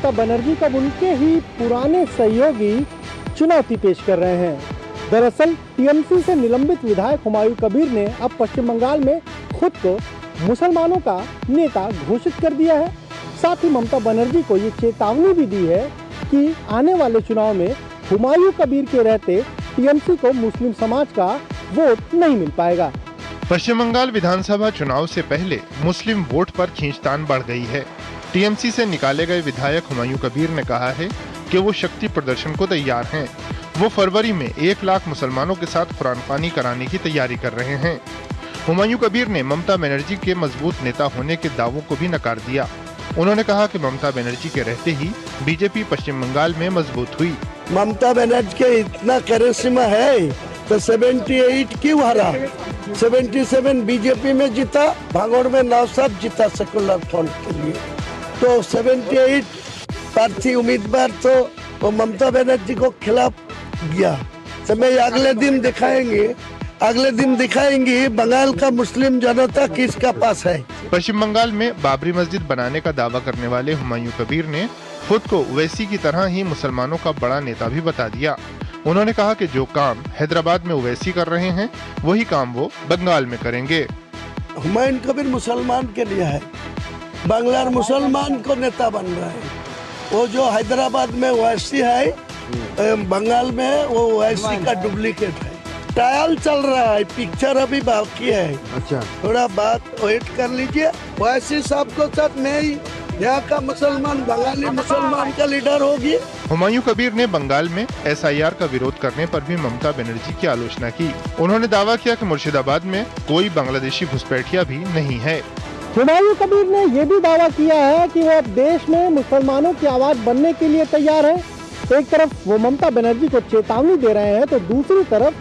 ममता बनर्जी को उनके ही पुराने सहयोगी चुनौती पेश कर रहे हैं। दरअसल टीएमसी से निलंबित विधायक हुमायूं कबीर ने अब पश्चिम बंगाल में खुद को मुसलमानों का नेता घोषित कर दिया है। साथ ही ममता बनर्जी को ये चेतावनी भी दी है कि आने वाले चुनाव में हुमायूं कबीर के रहते टीएमसी को मुस्लिम समाज का वोट नहीं मिल पाएगा। पश्चिम बंगाल विधानसभा चुनाव से पहले मुस्लिम वोट पर खींचतान बढ़ गई है। टीएमसी से निकाले गए विधायक हुमायूं कबीर ने कहा है कि वो शक्ति प्रदर्शन को तैयार हैं। वो फरवरी में 1 लाख मुसलमानों के साथ कुरान ख्वानी कराने की तैयारी कर रहे हैं। हुमायूं कबीर ने ममता बनर्जी के मजबूत नेता होने के दावों को भी नकार दिया। उन्होंने कहा कि ममता बनर्जी के रहते ही बीजेपी पश्चिम बंगाल में मजबूत हुई। ममता बनर्जी के इतना करिश्मा है तो 78 क्यों हरा? 77 बीजेपी में जीता, भागोड़ में नौसाद जीता सेकुलर फ्रंट के लिए। तो 78 प्रार्थी उम्मीदवार तो वो ममता बनर्जी को खिलाफ गया। समय अगले दिन दिखाएंगे बंगाल का मुस्लिम जनता किसका पास है। पश्चिम बंगाल में बाबरी मस्जिद बनाने का दावा करने वाले हुमायूं कबीर ने खुद को ओवैसी की तरह ही मुसलमानों का बड़ा नेता भी बता दिया। उन्होंने कहा कि जो काम हैदराबाद में ओवैसी कर रहे हैं वही काम वो बंगाल में करेंगे। हुमायूं कबीर मुसलमान के लिए है, बांग्लार मुसलमान को नेता बन रहा है। वो जो हैदराबाद में ओवैसी है, बंगाल में वो ओवैसी का डुप्लीकेट है। ट्रायल चल रहा है, पिक्चर अभी बाकी है। अच्छा, थोड़ा बात वेट कर लीजिए। ओवैसी साहब को साथ मैं यहाँ का मुसलमान बंगाली मुसलमान का लीडर होगी। हुमायूं कबीर ने बंगाल में एसआईआर का विरोध करने पर भी ममता बनर्जी की आलोचना की। उन्होंने दावा किया कि मुर्शिदाबाद में कोई बांग्लादेशी घुसपैठिया भी नहीं है। हुमायूं कबीर ने ये भी दावा किया है कि वो अब देश में मुसलमानों की आवाज बनने के लिए तैयार है। एक तरफ वो ममता बनर्जी को चेतावनी दे रहे हैं तो दूसरी तरफ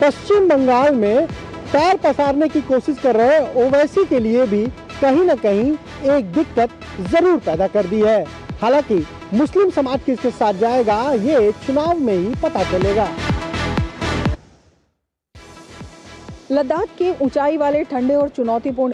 पश्चिम बंगाल में पैर पसारने की कोशिश कर रहे ओवैसी के लिए भी कहीं न कहीं एक दिक्कत जरूर पैदा कर दी है। हालांकि मुस्लिम समाज किसके साथ जाएगा ये चुनाव में ही पता चलेगा। लद्दाख के ऊंचाई वाले ठंडे और चुनौतीपूर्ण